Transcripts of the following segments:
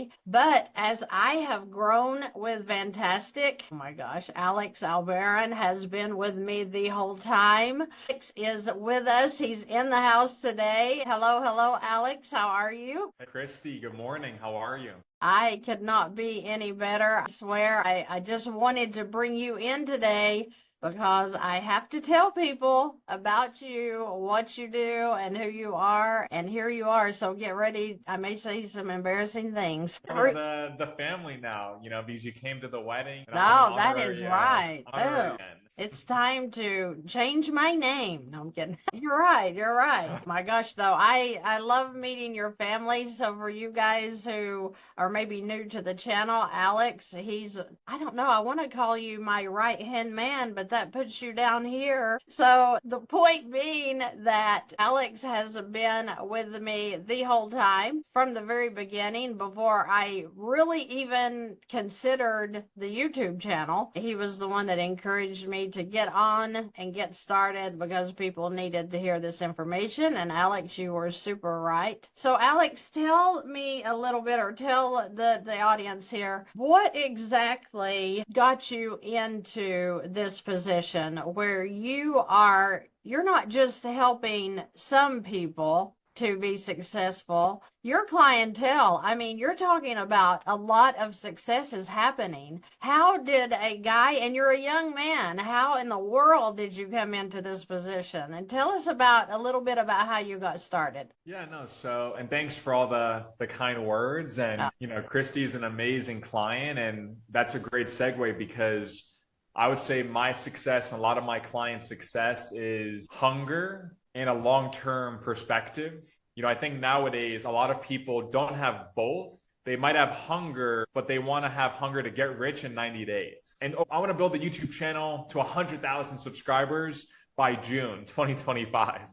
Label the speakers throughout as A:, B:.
A: today. But as I have grown with Fantastic, oh my gosh, Alex Albaran has been with me the whole time. Alex is with us. He's in the house today. Hello, hello, Alex. How are you?
B: Hey, Christy, good morning. How are you?
A: I could not be any better. I swear, I just wanted to bring you in today because I have to tell people about you, what you do, and who you are. And here you are. So get ready. I may say some embarrassing things.
B: Part of the family now, because you came to the wedding. And
A: No, that is right.
B: Honorary
A: Oh,
B: again.
A: it's time to change my name. No, I'm kidding. You're right. You're right. My gosh, though, I love meeting your family. So for you guys who are maybe new to the channel, Alex, I don't know, I want to call you my right-hand man, but that puts you down here. So the point being that Alex has been with me the whole time from the very beginning before I really even considered the YouTube channel. He was the one that encouraged me to get on and get started because people needed to hear this information. And Alex, you were super right. So Alex, tell me a little bit, or tell the audience here, what exactly got you into this position where you're not just helping some people to be successful, your clientele, I mean, you're talking about a lot of successes happening. How did a guy, and you're a young man, how in the world did you come into this position? And tell us a little bit about how you got started.
B: Yeah, no, and thanks for all the kind words. And, Christy's an amazing client, and that's a great segue because I would say my success and a lot of my clients' success is hunger and a long-term perspective. I think nowadays a lot of people don't have both. They might have hunger, but they want to have hunger to get rich in 90 days. And I want to build a YouTube channel to 100,000 subscribers by June 2025,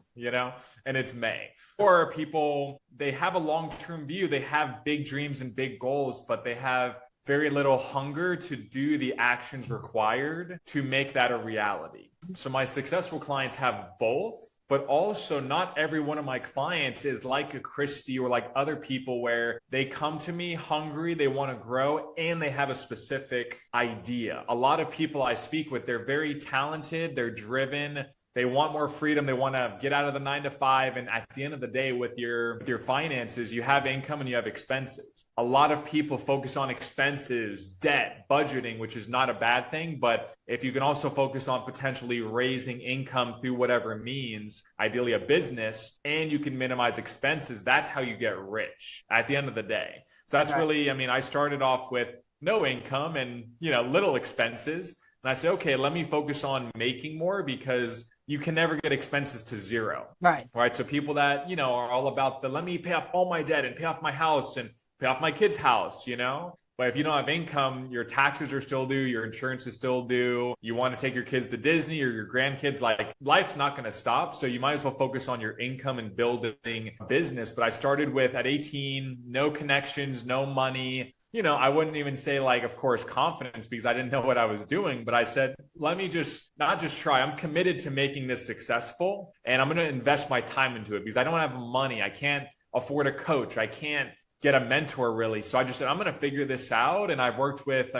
B: and it's May. Or people, they have a long-term view. They have big dreams and big goals, but they have very little hunger to do the actions required to make that a reality. So my successful clients have both. But also not every one of my clients is like a Christy or like other people where they come to me hungry, they want to grow, and they have a specific idea. A lot of people I speak with, they're very talented, they're driven, they want more freedom, they want to get out of the 9 to 5. And at the end of the day, with your finances, you have income and you have expenses. A lot of people focus on expenses, debt, budgeting, which is not a bad thing. But if you can also focus on potentially raising income through whatever means, ideally a business, and you can minimize expenses, that's how you get rich at the end of the day. So that's really, I started off with no income and, little expenses. And I said, okay, let me focus on making more because you can never get expenses to zero. Right. So people that, are all about let me pay off all my debt and pay off my house and pay off my kid's house, But if you don't have income, your taxes are still due, your insurance is still due. You want to take your kids to Disney or your grandkids, life's not going to stop. So you might as well focus on your income and building a business. But I started with at 18, no connections, no money. I wouldn't even say of course, confidence because I didn't know what I was doing. But I said, let me not just try. I'm committed to making this successful and I'm going to invest my time into it because I don't have money. I can't afford a coach. I can't get a mentor really. So I just said, I'm going to figure this out. And I've worked with,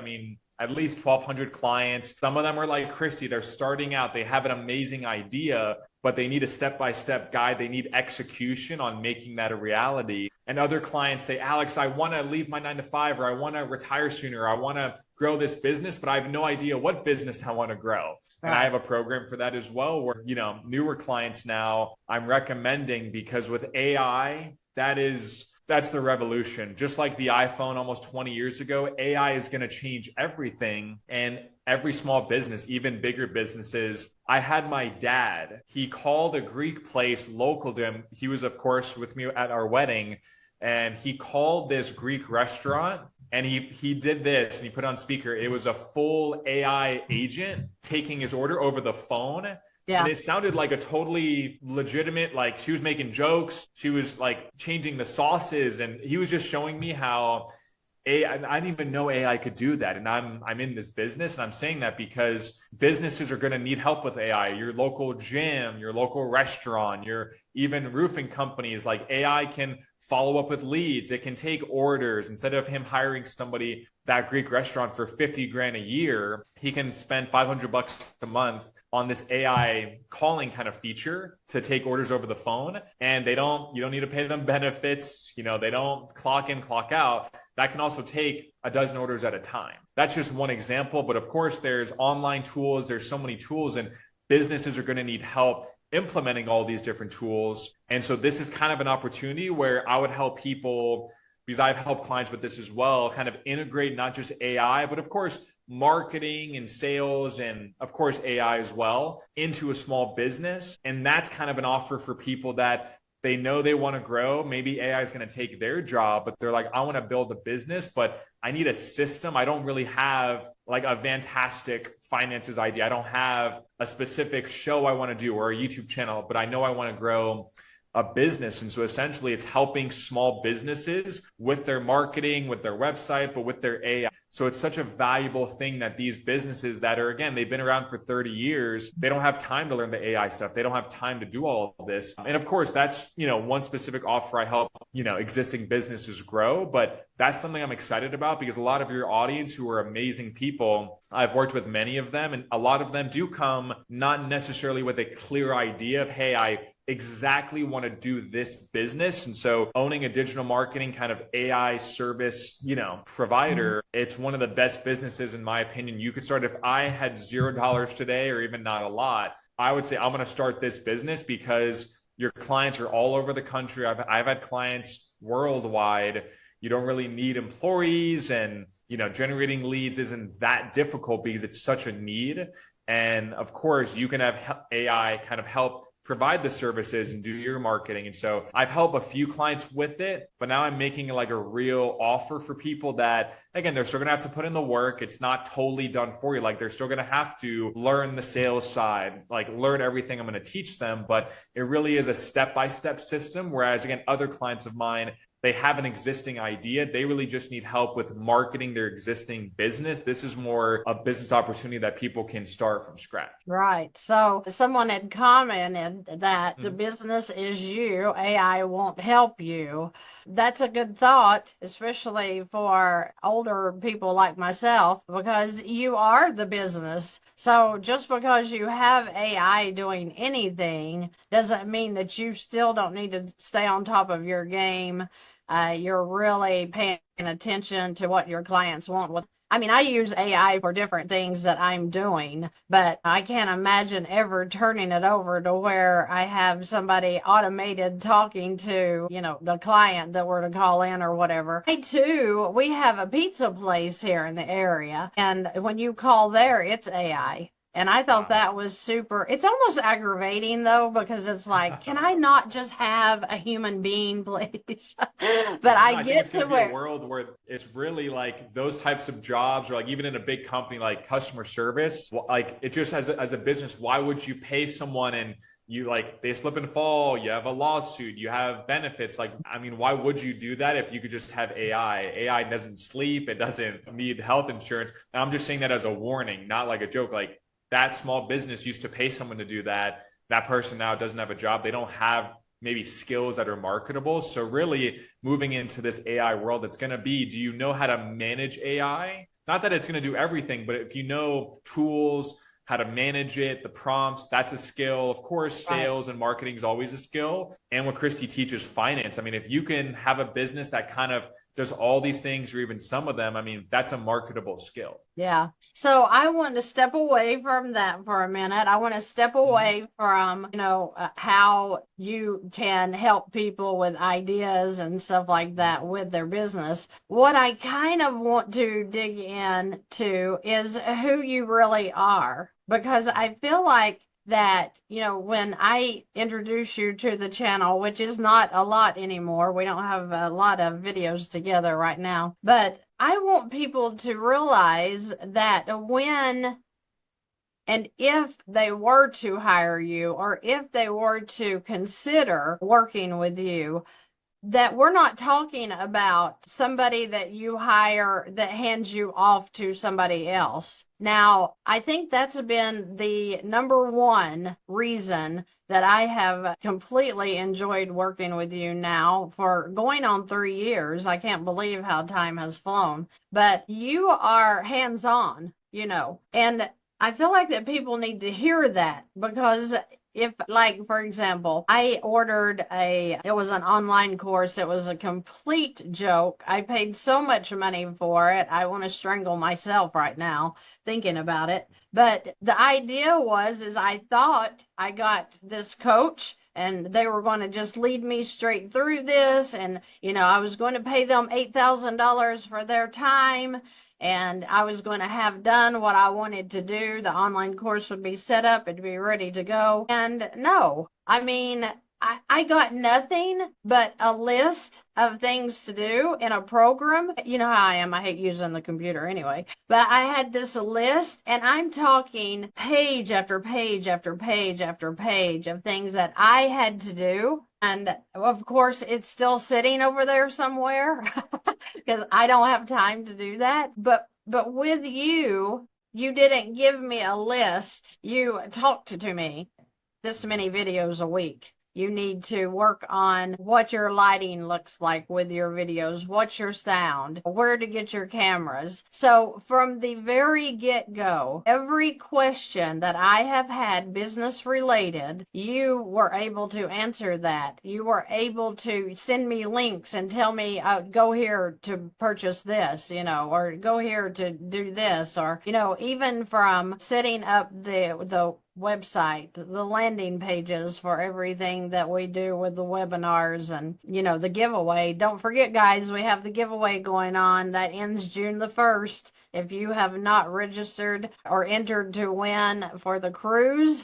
B: at least 1,200 clients. Some of them are like Christy. They're starting out. They have an amazing idea, but they need a step-by-step guide. They need execution on making that a reality. And other clients say, Alex, I want to leave my 9 to 5, or I want to retire sooner. Or I want to grow this business, but I have no idea what business I want to grow. And I have a program for that as well, where, newer clients now I'm recommending because with AI, that's the revolution. Just like the iPhone almost 20 years ago, AI is going to change everything. And every small business, even bigger businesses. I had my dad, he called a Greek place local to him. He was, of course, with me at our wedding. And he called this Greek restaurant and he did this and he put on speaker. It was a full AI agent taking his order over the phone. Yeah. And it sounded like a totally legitimate, she was making jokes. She was changing the sauces. And he was just showing me how I didn't even know AI could do that. And I'm in this business, and I'm saying that because businesses are going to need help with AI. Your local gym, your local restaurant, your even roofing companies, like AI can follow up with leads. It can take orders. Instead of him hiring somebody, that Greek restaurant, for 50 grand a year, he can spend $500 a month on this AI calling kind of feature to take orders over the phone. And you don't need to pay them benefits. They don't clock in, clock out. That can also take a dozen orders at a time. That's just one example. But of course, there's online tools. There's so many tools, and businesses are going to need help implementing all these different tools. And so this is kind of an opportunity where I would help people, because I've helped clients with this as well, kind of integrate not just AI, but of course, marketing and sales, and of course, AI as well, into a small business. And that's kind of an offer for people that they know they want to grow. Maybe AI is going to take their job, but they're like, I want to build a business, but I need a system. I don't really have like a fantastic finances idea. I don't have a specific show I want to do or a YouTube channel, but I know I want to grow a business. And so essentially it's helping small businesses with their marketing, with their website, but with their AI. So it's such a valuable thing that these businesses that are, again, they've been around for 30 years, they don't have time to learn the AI stuff. They don't have time to do all of this. And of course, that's, one specific offer I help, existing businesses grow. But that's something I'm excited about, because a lot of your audience who are amazing people, I've worked with many of them, and a lot of them do come not necessarily with a clear idea of, hey, I exactly want to do this business. And so owning a digital marketing kind of AI service, provider, it's one of the best businesses in my opinion. You could start. If I had $0 today, or even not a lot, I would say I'm going to start this business, because your clients are all over the country. I've had clients worldwide. You don't really need employees, and generating leads isn't that difficult because it's such a need. And of course, you can have AI kind of help provide the services and do your marketing. And so I've helped a few clients with it, but now I'm making like a real offer for people that, again, they're still going to have to put in the work. It's not totally done for you. Like, they're still going to have to learn the sales side, like learn everything I'm going to teach them, but it really is a step-by-step system. Whereas again, other clients of mine, they have an existing idea. They really just need help with marketing their existing business. This is more a business opportunity that people can start from scratch.
A: Right. So someone had commented that the business is you, AI won't help you. That's a good thought, especially for older people like myself, because you are the business. So just because you have AI doing anything doesn't mean that you still don't need to stay on top of your game. You're really paying attention to what your clients want. I mean, I use AI for different things that I'm doing, but I can't imagine ever turning it over to where I have somebody automated talking to, the client that were to call in or whatever. We have a pizza place here in the area, and when you call there, it's AI. And I thought that was super. It's almost aggravating, though, because it's like, can I not just have a human being, please? But I
B: think it's
A: get to
B: going to be
A: where.
B: a world where it's really like those types of jobs, or like even in a big company like customer service, like it just as a business, why would you pay someone and they slip and fall, you have a lawsuit, you have benefits. Like, I mean, why would you do that if you could just have AI? AI doesn't sleep. It doesn't need health insurance. And I'm just saying that as a warning, not like a joke. Like, that small business used to pay someone to do that. That person now doesn't have a job. They don't have maybe skills that are marketable. So really moving into this AI world, it's going to be, do you know how to manage AI? Not that it's going to do everything, but if you know tools, how to manage it, the prompts, that's a skill. Of course, sales and marketing is always a skill. And what Christy teaches, finance. I mean, if you can have a business that kind of does all these things, or even some of them, I mean, that's a marketable skill.
A: Yeah. So I want to step away from that for a minute. I want to step away from, how you can help people with ideas and stuff like that with their business. What I kind of want to dig into is who you really are, because I feel like that, when I introduce you to the channel, which is not a lot anymore, we don't have a lot of videos together right now, but I want people to realize that when and if they were to hire you, or if they were to consider working with you, that we're not talking about somebody that you hire that hands you off to somebody else. Now, I think that's been the number one reason that I have completely enjoyed working with you now for going on 3 years. I can't believe how time has flown, but you are hands-on, and I feel like that people need to hear that, because if, like, for example, I ordered it was an online course. It was a complete joke. I paid so much money for it. I want to strangle myself right now thinking about it. But the idea is I thought I got this coach and they were going to just lead me straight through this. And, I was going to pay them $8,000 for their time, and I was going to have done what I wanted to do. The online course would be set up, it'd be ready to go. And no, I mean, I got nothing but a list of things to do in a program. You know how I am. I hate using the computer anyway. But I had this list, and I'm talking page after page after page after page of things that I had to do. And of course, it's still sitting over there somewhere because I don't have time to do that. But with you, you didn't give me a list. You talked to me this many videos a week. You need to work on what your lighting looks like with your videos, what's your sound, where to get your cameras. So from the very get-go, every question that I have had business related, you were able to answer that. You were able to send me links and tell me, go here to purchase this, or go here to do this, or, even from setting up the website, the landing pages for everything that we do with the webinars and, the giveaway. Don't forget, guys, we have the giveaway going on that ends June the 1st. If you have not registered or entered to win for the cruise,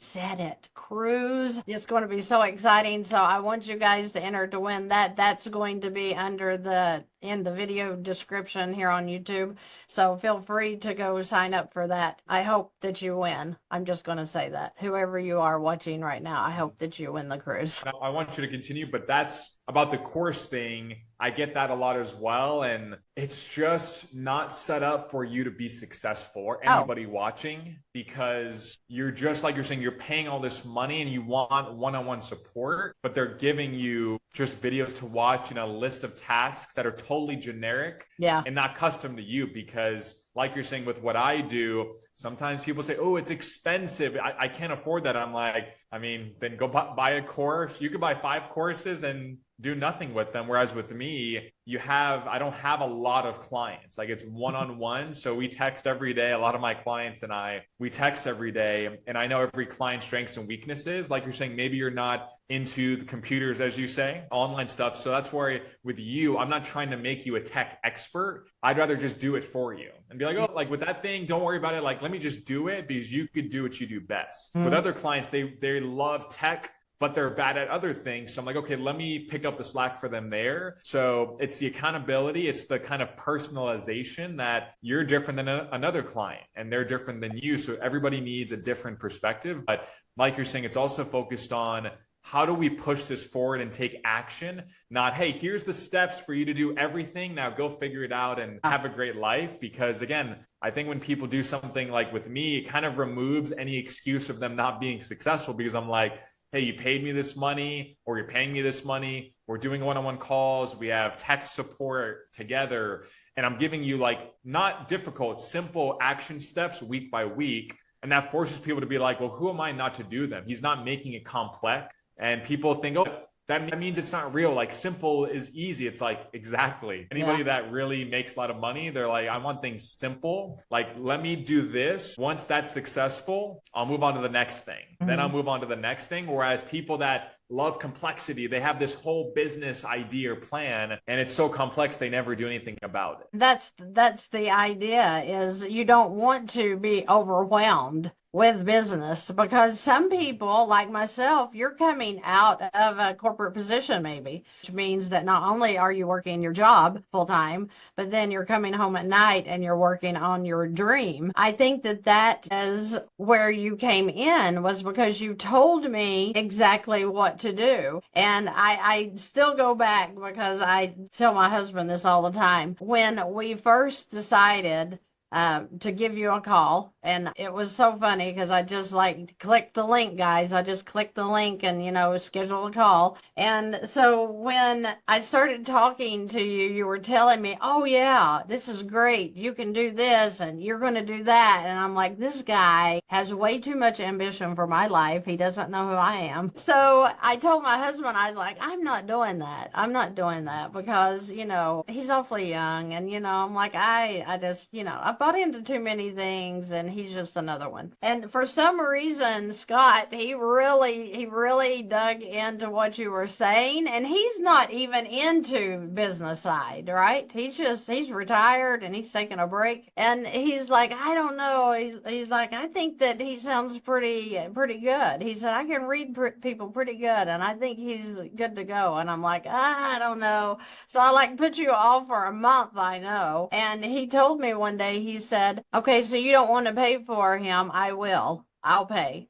A: cruise. It's going to be so exciting. So I want you guys to enter to win that. That's going to be in the video description here on YouTube. So feel free to go sign up for that. I hope that you win. I'm just going to say that. Whoever you are watching right now, I hope that you win the cruise.
B: I want you to continue, but that's about the course thing. I get that a lot as well. And it's just not set up for you to be successful or anybody watching, because you're just like you're saying, you're paying all this money and you want one-on-one support, but they're giving you just videos to watch and a list of tasks that are totally generic and not custom to you. Because like you're saying, with what I do, sometimes people say, oh, it's expensive, I can't afford that. I'm like, then go buy a course. You could buy 5 courses and do nothing with them. Whereas with me, I don't have a lot of clients. Like, it's one-on-one. So we text every day. A lot of my clients and we text every day, and I know every client's strengths and weaknesses. Like you're saying, maybe you're not into the computers, as you say, online stuff. So that's where with you, I'm not trying to make you a tech expert. I'd rather just do it for you and be like, oh, like with that thing, don't worry about it. Like, let me just do it because you could do what you do best. With other clients, they love tech, but they're bad at other things. So I'm like, okay, let me pick up the slack for them there. So it's the accountability. It's the kind of personalization that you're different than another client and they're different than you. So everybody needs a different perspective. But like you're saying, it's also focused on how do we push this forward and take action? Not, hey, here's the steps for you to do everything. Now go figure it out and have a great life. Because again, I think when people do something like with me, it kind of removes any excuse of them not being successful, because I'm like, hey, you paid me this money, or you're paying me this money. We're doing one-on-one calls. We have tech support together. And I'm giving you like not difficult, simple action steps week by week. And that forces people to be like, well, who am I not to do them? He's not making it complex. And people think, oh, that means it's not real. Like, simple is easy. It's like, exactly. Anybody that really makes a lot of money, they're like, I want things simple. Like, let me do this. Once that's successful, I'll move on to the next thing. Then I'll move on to the next thing. Whereas people that love complexity, they have this whole business idea or plan, and it's so complex, they never do anything about it.
A: That's the idea, is you don't want to be overwhelmed. with business, because some people like myself, you're coming out of a corporate position maybe, which means that not only are you working your job full time, but then you're coming home at night and you're working on your dream. I think that that is where you came in, was because you told me exactly what to do. And I still go back, because I tell my husband this all the time. When we first decided to give you a call. And it was so funny because I just like clicked the link, guys. I just clicked the link and, schedule a call. And so when I started talking to you, you were telling me, oh, yeah, this is great. You can do this and you're going to do that. And I'm like, this guy has way too much ambition for my life. He doesn't know who I am. So I told my husband, I was like, I'm not doing that. I'm not doing that because, he's awfully young. And, I'm like, I just, I bought into too many things, and he's just another one. And for some reason, Scott, he really dug into what you were saying, and he's not even into business side, right? He's retired and he's taking a break, and he's like, I don't know. He's like, I think that he sounds pretty good. He said, I can read people pretty good, and I think he's good to go. And I'm like, I don't know. So I like put you off for a month, I know. And he told me one day, he said, okay, so you don't want to pay for him. I will. I'll pay.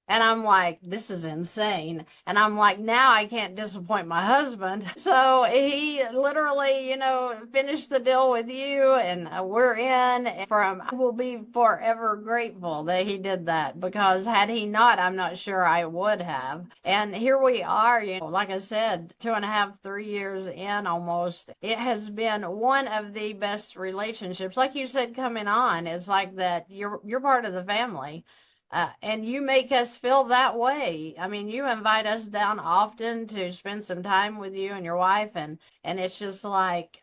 A: And I'm like, this is insane. And I'm like, now I can't disappoint my husband. So he literally, finished the deal with you, and we're in. I will be forever grateful that he did that, because had he not, I'm not sure I would have. And here we are, like I said, 2.5, 3 years in almost. It has been one of the best relationships. Like you said, coming on, it's like that you're part of the family. And you make us feel that way. I mean, you invite us down often to spend some time with you and your wife, and it's just like,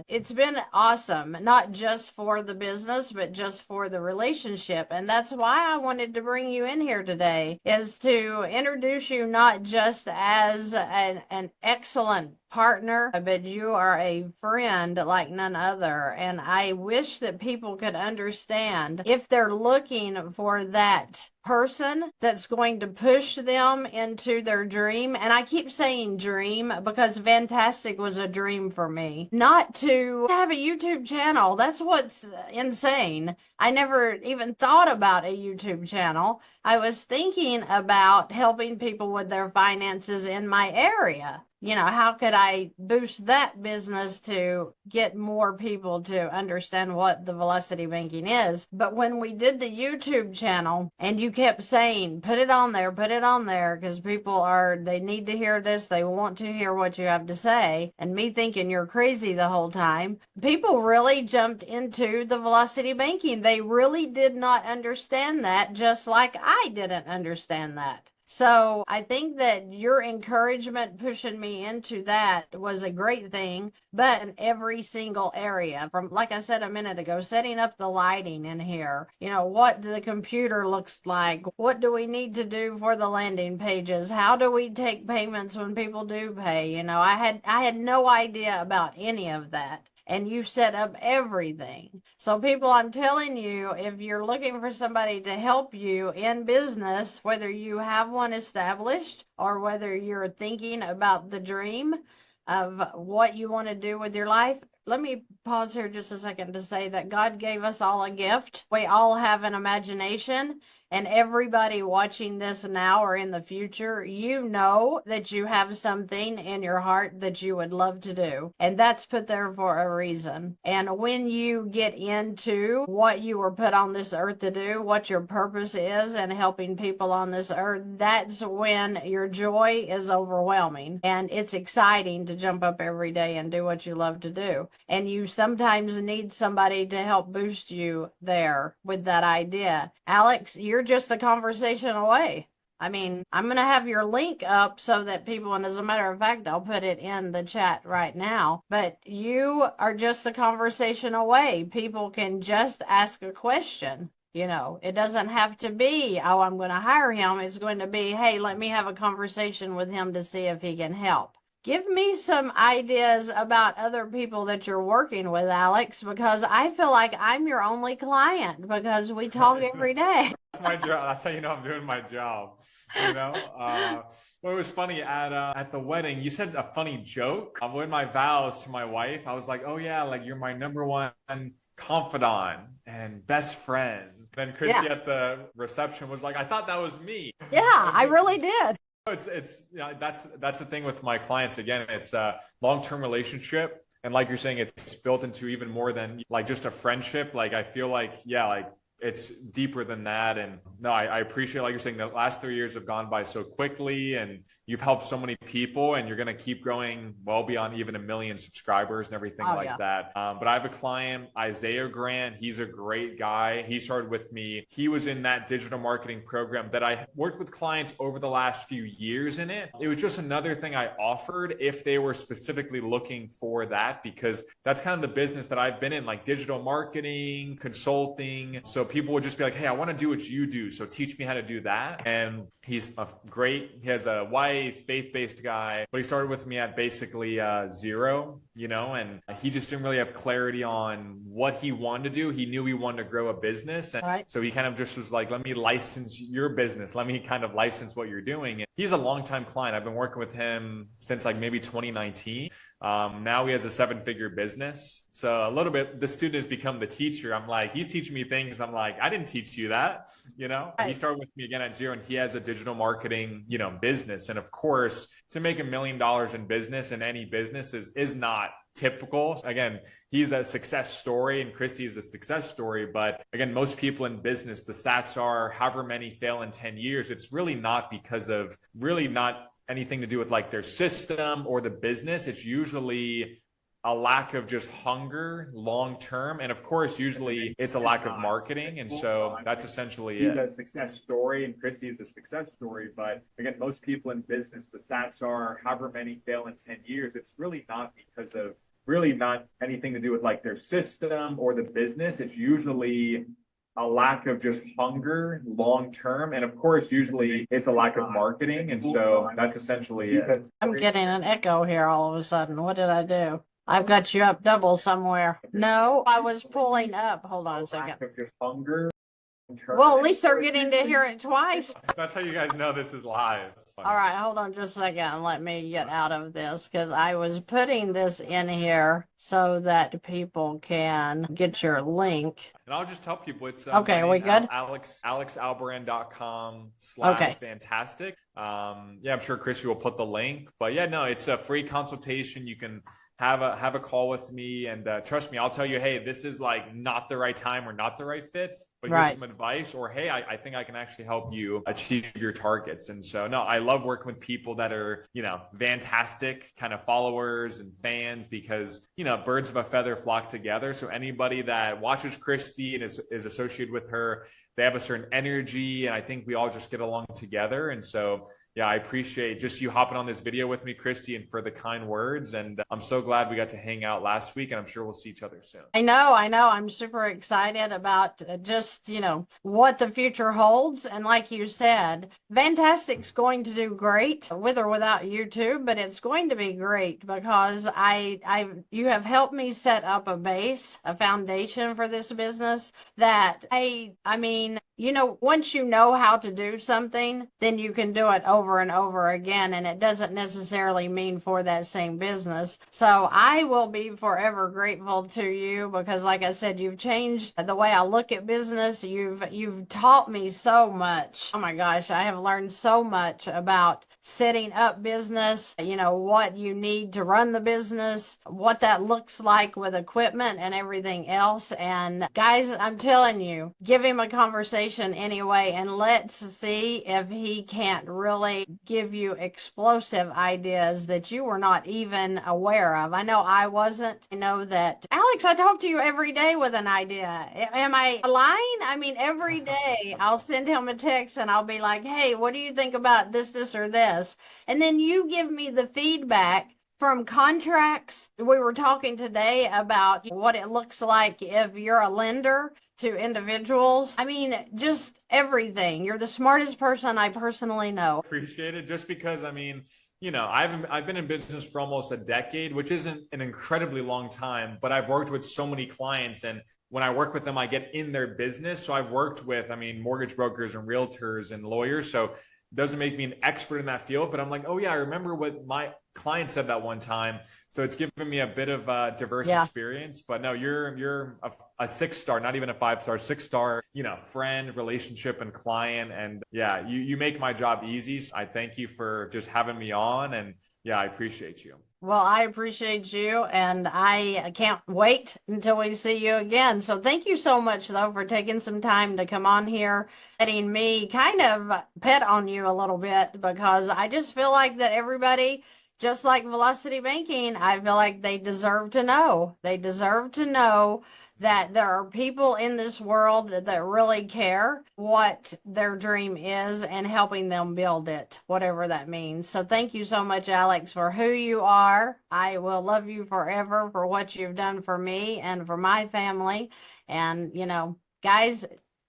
A: it's been awesome, not just for the business, but just for the relationship. And that's why I wanted to bring you in here today, is to introduce you not just as an excellent partner, but you are a friend like none other. And I wish that people could understand, if they're looking for that person that's going to push them into their dream. And I keep saying dream because Fantastic was a dream for me. Not to have a YouTube channel. That's what's insane. I never even thought about a YouTube channel. I was thinking about helping people with their finances in my area. How could I boost that business to get more people to understand what the velocity banking is? But when we did the YouTube channel, and you kept saying, put it on there, because they need to hear this, they want to hear what you have to say, and me thinking you're crazy the whole time, people really jumped into the velocity banking. They really did not understand that, just like I didn't understand that. So I think that your encouragement pushing me into that was a great thing, but in every single area, from, like I said a minute ago, setting up the lighting in here, what the computer looks like, what do we need to do for the landing pages, how do we take payments when people do pay, I had no idea about any of that. And you set up everything. So people, I'm telling you, if you're looking for somebody to help you in business, whether you have one established or whether you're thinking about the dream of what you want to do with your life, let me pause here just a second to say that God gave us all a gift. We all have an imagination. And everybody watching this now or in the future, that you have something in your heart that you would love to do. And that's put there for a reason. And when you get into what you were put on this earth to do, what your purpose is and helping people on this earth, that's when your joy is overwhelming. And it's exciting to jump up every day and do what you love to do. And you sometimes need somebody to help boost you there with that idea. Alex, you're just a conversation away. I mean, I'm going to have your link up so that people, and as a matter of fact, I'll put it in the chat right now, but you are just a conversation away. People can just ask a question. It doesn't have to be, oh, I'm going to hire him. It's going to be, hey, let me have a conversation with him to see if he can help. Give me some ideas about other people that you're working with, Alex, because I feel like I'm your only client because we talk every day.
B: That's my job. That's how you know I'm doing my job. You know, well, it was funny at the wedding. You said a funny joke. With my vows to my wife, I was like, "Oh yeah, like you're my number one confidant and best friend." Then
A: Yeah.
B: Christy at the reception was like, "I thought that was me."
A: Yeah, I really did.
B: It's that's the thing with my clients. Again, it's a long-term relationship, and like you're saying, it's built into even more than like just a friendship. Like I feel like yeah, like it's deeper than that. And no, I appreciate, like you're saying, the last 3 years have gone by so quickly, and you've helped so many people, and you're going to keep growing well beyond even 1 million subscribers and everything
A: Oh,
B: like
A: yeah.
B: that. But I have a client, Isaiah Grant. He's a great guy. He started with me. He was in that digital marketing program that I worked with clients over the last few years in it. It was just another thing I offered if they were specifically looking for that, because that's kind of the business that I've been in, like digital marketing, consulting. So people would just be like, hey, I want to do what you do, so teach me how to do that. And he's he has a wife, faith-based guy, but he started with me at basically zero, and he just didn't really have clarity on what he wanted to do. He knew he wanted to grow a business, and
A: Right.
B: so he kind of just was like, let me license your business, let me kind of license what you're doing. And he's a longtime client. I've been working with him since like maybe 2019. Now he has a 7-figure business. So a little bit, the student has become the teacher. I'm like, he's teaching me things. I'm like, I didn't teach you that,
A: Right.
B: He started with me again at zero, and he has a digital marketing, business. And of course, to make $1 million in business in any business is not typical. Again, he's a success story, and Christy is a success story. But again, most people in business, the stats are however many fail in 10 years. It's really not because of not anything to do with like their system or the business. It's usually a lack of just hunger long term. And of course, usually it's a lack of marketing. And so that's essentially it. He's a success story, and Christy is a success story. But again, most people in business, the stats are however many fail in 10 years. It's really not because of not anything to do with like their system or the business. It's usually a lack of just hunger long term. And of course, usually it's a lack of marketing. And so that's essentially it.
A: I'm getting an echo here all of a sudden. What did I do? I've got you up double somewhere. No, I was pulling up. Hold on a second.
B: Lack of just hunger.
A: Well, at least they're getting to hear it twice.
B: That's how you guys know this is live.
A: All right, hold on just a second. Let me get out of this because I was putting this in here so that people can get your link.
B: And I'll just tell people it's
A: okay. Are we good?
B: alexalbrand.com/fantastic. Yeah, I'm sure Christy will put the link. But yeah, no, it's a free consultation. You can have a call with me, and trust me, I'll tell you, hey, this is like not the right time or not the right fit. But here's some advice, or hey, I think I can actually help you achieve your targets. And so, no, I love working with people that are, fantastic kind of followers and fans, because, birds of a feather flock together. So anybody that watches Christy and is associated with her, they have a certain energy, and I think we all just get along together. And so, yeah, I appreciate just you hopping on this video with me, Christy, and for the kind words. And I'm so glad we got to hang out last week, and I'm sure we'll see each other soon.
A: I know. I'm super excited about just, what the future holds. And like you said, Fantastic's going to do great with or without YouTube, but it's going to be great because you have helped me set up a base, a foundation for this business that I mean, once you know how to do something, then you can do it over and over again, and it doesn't necessarily mean for that same business. So I will be forever grateful to you because, like I said, you've changed the way I look at business. You've taught me so much. Oh my gosh, I have learned so much about setting up business, what you need to run the business, what that looks like with equipment and everything else. And guys, I'm telling you, give him a conversation anyway, and let's see if he can't really give you explosive ideas that you were not even aware of. I know I wasn't. I know that, Alex, I talk to you every day with an idea. Am I lying? I mean, every day I'll send him a text and I'll be like, hey, what do you think about this, or this? And then you give me the feedback from contracts. We were talking today about what it looks like if you're a lender to individuals. I mean, just everything. You're the smartest person I personally know.
B: Appreciate it. Just because, I've been in business for almost a decade, which isn't an incredibly long time, but I've worked with so many clients, and when I work with them, I get in their business. So I've worked with, I mean, mortgage brokers and realtors and lawyers. So it doesn't make me an expert in that field, but I'm like, oh yeah, I remember what my client said that one time. So it's given me a bit of a diverse
A: Yeah.
B: experience. But no, you're a 6 star, not even a 5 star, 6 star, friend, relationship, and client. And yeah, you make my job easy. So I thank you for just having me on. And yeah, I appreciate you.
A: Well, I appreciate you, and I can't wait until we see you again. So thank you so much, though, for taking some time to come on here, letting me kind of pet on you a little bit, because I just feel like that everybody, just like Velocity Banking, I feel like they deserve to know. They deserve to know that there are people in this world that really care what their dream is and helping them build it, whatever that means. So thank you so much, Alex, for who you are. I will love you forever for what you've done for me and for my family. And, guys,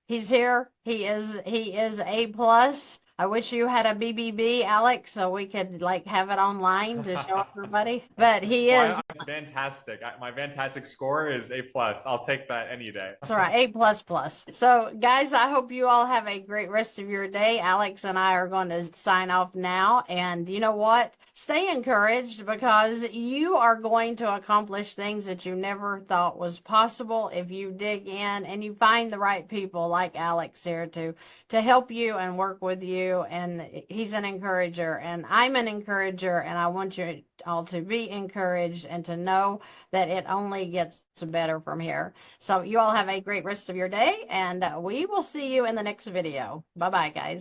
A: he's here. He is A plus. I wish you had a BBB, Alex, so we could like have it online to show everybody. But he
B: Well,
A: is.
B: I'm fantastic. My fantastic score is A+. I'll take that any day.
A: That's right, A plus plus. So, guys, I hope you all have a great rest of your day. Alex and I are going to sign off now. And you know what? Stay encouraged, because you are going to accomplish things that you never thought was possible if you dig in and you find the right people like Alex here to help you and work with you. And he's an encourager, and I'm an encourager, and I want you all to be encouraged and to know that it only gets better from here. So you all have a great rest of your day, and we will see you in the next video. Bye-bye, guys.